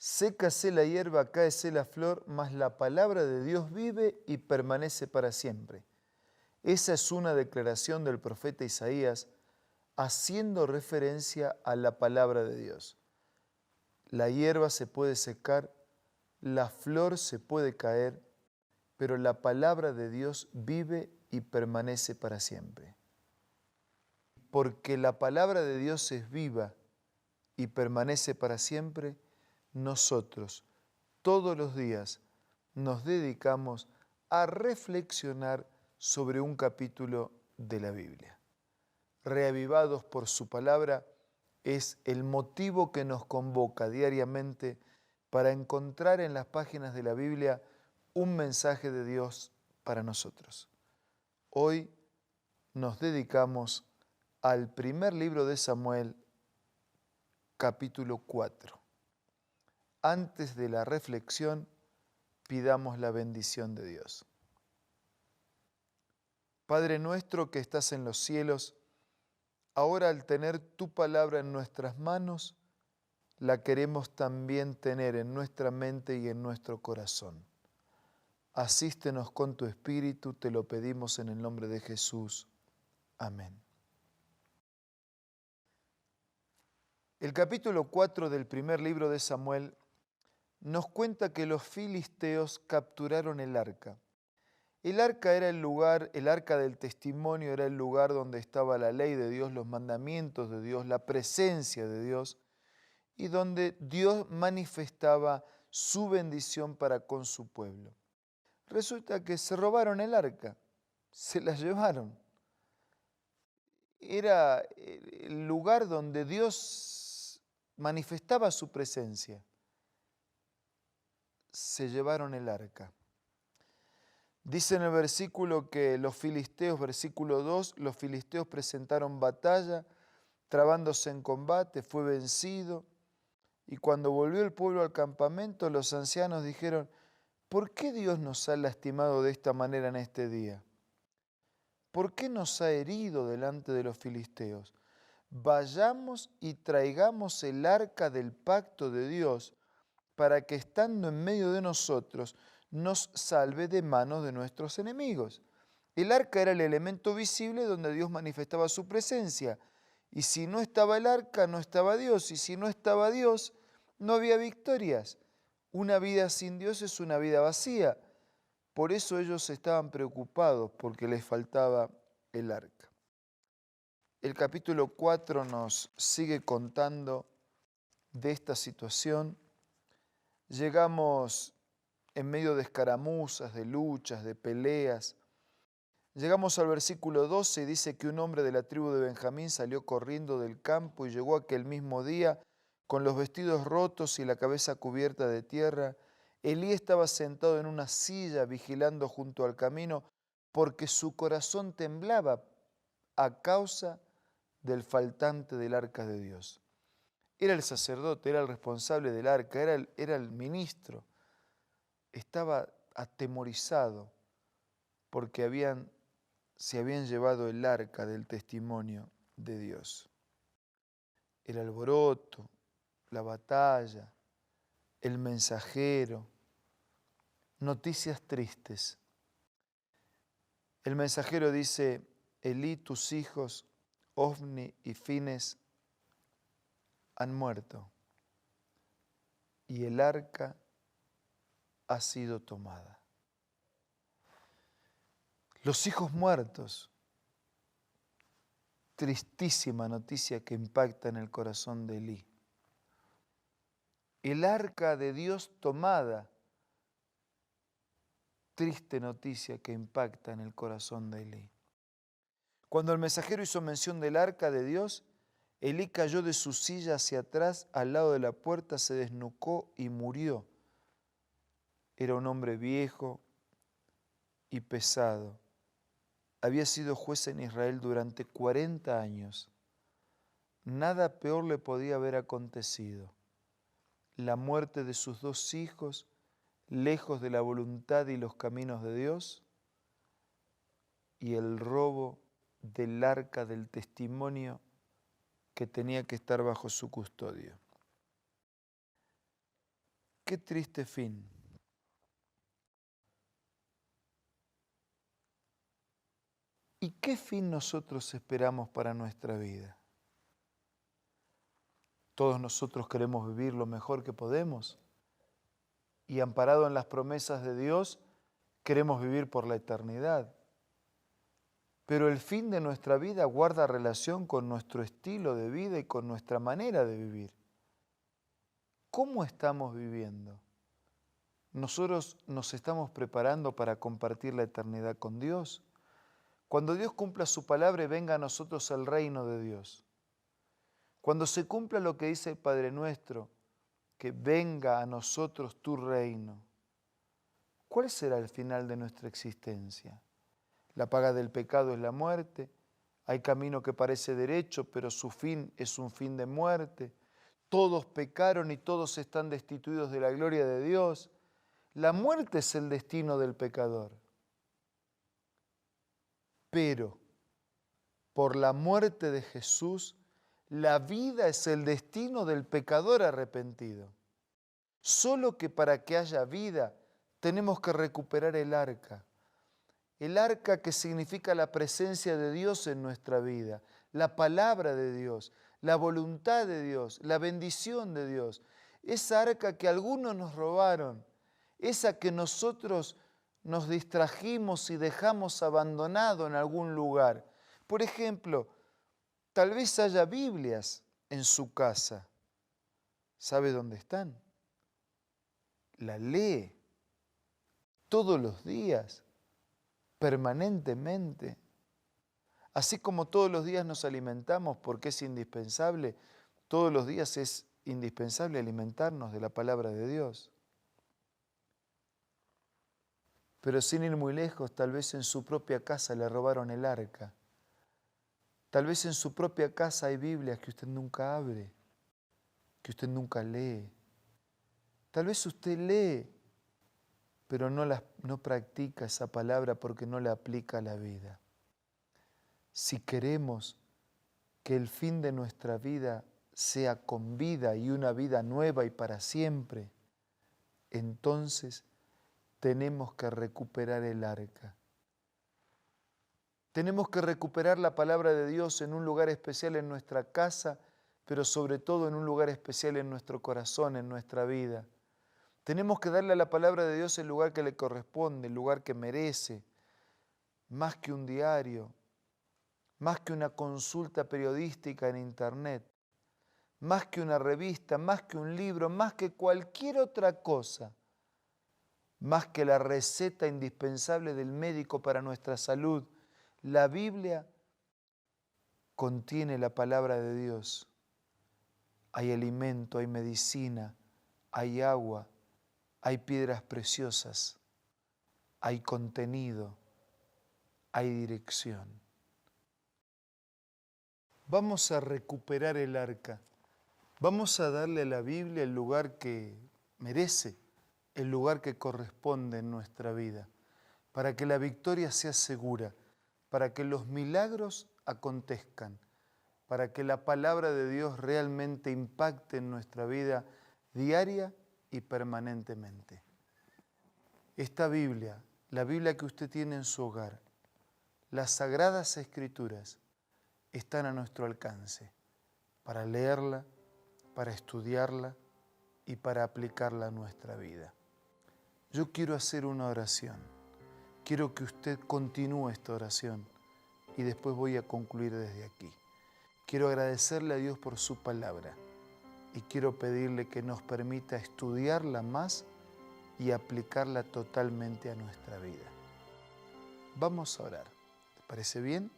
Sécase la hierba, cáese la flor, mas la palabra de Dios vive y permanece para siempre. Esa es una declaración del profeta Isaías haciendo referencia a la palabra de Dios. La hierba se puede secar, la flor se puede caer, pero la palabra de Dios vive y permanece para siempre. Porque la palabra de Dios es viva y permanece para siempre, nosotros todos los días nos dedicamos a reflexionar sobre un capítulo de la Biblia. Reavivados por su palabra es el motivo que nos convoca diariamente para encontrar en las páginas de la Biblia un mensaje de Dios para nosotros. Hoy nos dedicamos al primer libro de Samuel, capítulo 4. Antes de la reflexión, pidamos la bendición de Dios. Padre nuestro que estás en los cielos, ahora al tener tu palabra en nuestras manos, la queremos también tener en nuestra mente y en nuestro corazón. Asístenos con tu Espíritu, te lo pedimos en el nombre de Jesús. Amén. El capítulo 4 del primer libro de Samuel nos cuenta que los filisteos capturaron el arca. El arca era el lugar, el arca del testimonio era el lugar donde estaba la ley de Dios, los mandamientos de Dios, la presencia de Dios, y donde Dios manifestaba su bendición para con su pueblo. Resulta que se robaron el arca, se la llevaron. Era el lugar donde Dios manifestaba su presencia. Se llevaron el arca. Dice en el versículo que los filisteos, versículo 2, los filisteos presentaron batalla, trabándose en combate, fue vencido. Y cuando volvió el pueblo al campamento, los ancianos dijeron, ¿por qué Dios nos ha lastimado de esta manera en este día? ¿Por qué nos ha herido delante de los filisteos? Vayamos y traigamos el arca del pacto de Dios para que estando en medio de nosotros nos salve de manos de nuestros enemigos. El arca era el elemento visible donde Dios manifestaba su presencia. Y si no estaba el arca, no estaba Dios. Y si no estaba Dios, no había victorias. Una vida sin Dios es una vida vacía. Por eso ellos estaban preocupados porque les faltaba el arca. El capítulo 4 nos sigue contando de esta situación. Llegamos en medio de escaramuzas, de luchas, de peleas. Llegamos al versículo 12 y dice que un hombre de la tribu de Benjamín salió corriendo del campo y llegó aquel mismo día con los vestidos rotos y la cabeza cubierta de tierra. Elí estaba sentado en una silla vigilando junto al camino porque su corazón temblaba a causa del faltante del arca de Dios. Era el sacerdote, era el responsable del arca, era el ministro. Estaba atemorizado porque se habían llevado el arca del testimonio de Dios. El alboroto, la batalla, el mensajero, noticias tristes. El mensajero dice, Elí, tus hijos, Ofni y Fines, han muerto y el arca ha sido tomada. Los hijos muertos, tristísima noticia que impacta en el corazón de Elí. El arca de Dios tomada, triste noticia que impacta en el corazón de Elí. Cuando el mensajero hizo mención del arca de Dios, Elí cayó de su silla hacia atrás, al lado de la puerta, se desnucó y murió. Era un hombre viejo y pesado. Había sido juez en Israel durante 40 años. Nada peor le podía haber acontecido. La muerte de sus 2 hijos, lejos de la voluntad y los caminos de Dios, y el robo del arca del testimonio que tenía que estar bajo su custodia. qué triste fin. ¿Y qué fin nosotros esperamos para nuestra vida? Todos nosotros queremos vivir lo mejor que podemos y amparado en las promesas de Dios, queremos vivir por la eternidad. Pero el fin de nuestra vida guarda relación con nuestro estilo de vida y con nuestra manera de vivir. ¿Cómo estamos viviendo? ¿Nosotros nos estamos preparando para compartir la eternidad con Dios? Cuando Dios cumpla su palabra y venga a nosotros el reino de Dios. Cuando se cumpla lo que dice el Padre Nuestro, que venga a nosotros tu reino. ¿Cuál será el final de nuestra existencia? La paga del pecado es la muerte. Hay camino que parece derecho, pero su fin es un fin de muerte. Todos pecaron y todos están destituidos de la gloria de Dios. La muerte es el destino del pecador. Pero por la muerte de Jesús, la vida es el destino del pecador arrepentido. Solo que para que haya vida tenemos que recuperar el arca. El arca que significa la presencia de Dios en nuestra vida, la palabra de Dios, la voluntad de Dios, la bendición de Dios. Esa arca que algunos nos robaron, esa que nosotros nos distrajimos y dejamos abandonado en algún lugar. Por ejemplo, tal vez haya Biblias en su casa. ¿Sabe dónde están? La lee todos los días, permanentemente. Así como todos los días nos alimentamos porque es indispensable, todos los días es indispensable alimentarnos de la palabra de Dios. Pero sin ir muy lejos, tal vez en su propia casa le robaron el arca. Tal vez en su propia casa hay Biblias que usted nunca abre, que usted nunca lee. Tal vez usted lee, pero no practica esa palabra porque no la aplica a la vida. Si queremos que el fin de nuestra vida sea con vida y una vida nueva y para siempre, entonces tenemos que recuperar el arca. Tenemos que recuperar la palabra de Dios en un lugar especial en nuestra casa, pero sobre todo en un lugar especial en nuestro corazón, en nuestra vida. Tenemos que darle a la palabra de Dios el lugar que le corresponde, el lugar que merece, más que un diario, más que una consulta periodística en internet, más que una revista, más que un libro, más que cualquier otra cosa, más que la receta indispensable del médico para nuestra salud. La Biblia contiene la palabra de Dios. Hay alimento, hay medicina, hay agua, hay piedras preciosas, hay contenido, hay dirección. Vamos a recuperar el arca. Vamos a darle a la Biblia el lugar que merece, el lugar que corresponde en nuestra vida, para que la victoria sea segura, para que los milagros acontezcan, para que la palabra de Dios realmente impacte en nuestra vida diaria y permanentemente. Esta Biblia, la Biblia que usted tiene en su hogar, las Sagradas Escrituras, están a nuestro alcance para leerla, para estudiarla y para aplicarla a nuestra vida. Yo quiero hacer una oración. Quiero que usted continúe esta oración y después voy a concluir desde aquí. Quiero agradecerle a Dios por su palabra y quiero pedirle que nos permita estudiarla más y aplicarla totalmente a nuestra vida. Vamos a orar. ¿Te parece bien?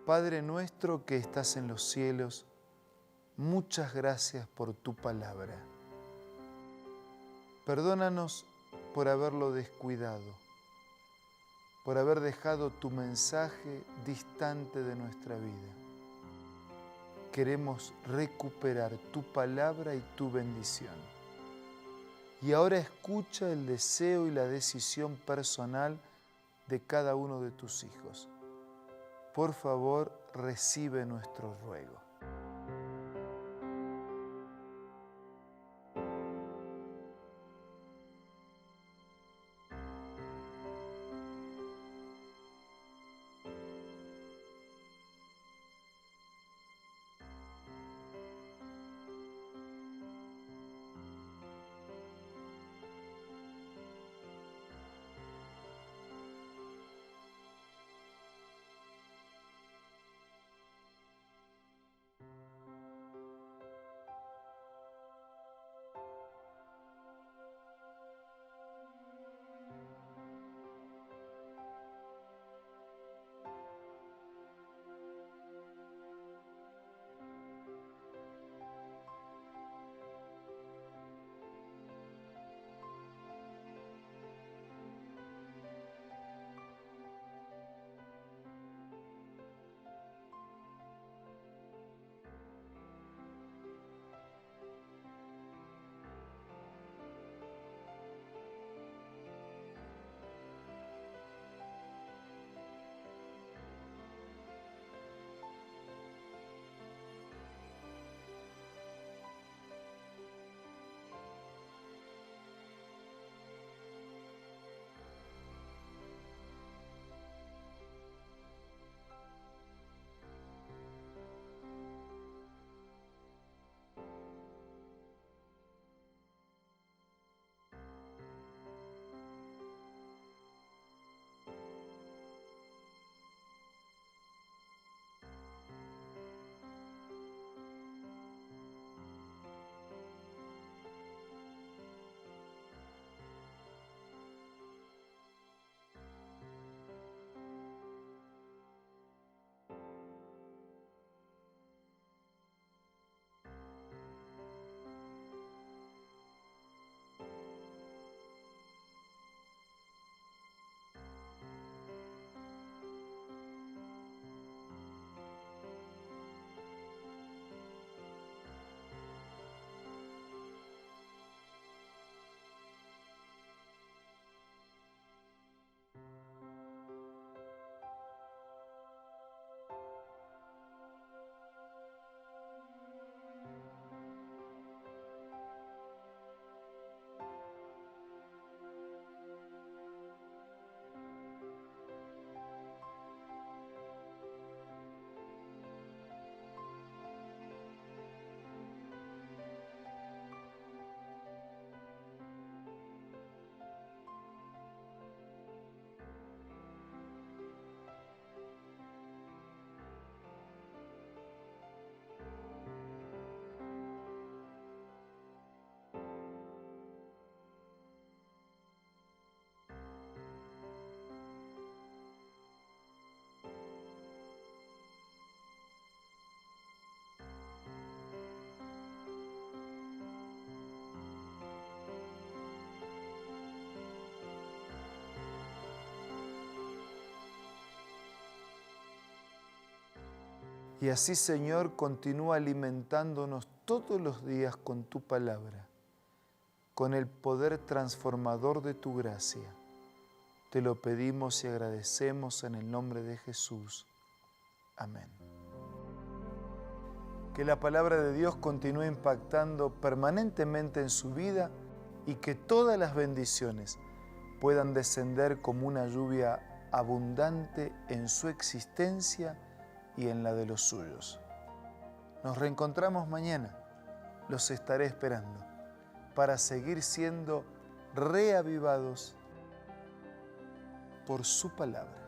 Padre nuestro que estás en los cielos, muchas gracias por tu palabra. Perdónanos por haberlo descuidado, por haber dejado tu mensaje distante de nuestra vida. Queremos recuperar tu palabra y tu bendición. Y ahora escucha el deseo y la decisión personal de cada uno de tus hijos. Por favor, recibe nuestro ruego. Y así, Señor, continúa alimentándonos todos los días con tu palabra, con el poder transformador de tu gracia. Te lo pedimos y agradecemos en el nombre de Jesús. Amén. Que la palabra de Dios continúe impactando permanentemente en su vida y que todas las bendiciones puedan descender como una lluvia abundante en su existencia y en la de los suyos. Nos reencontramos mañana. Los estaré esperando para seguir siendo reavivados por su palabra.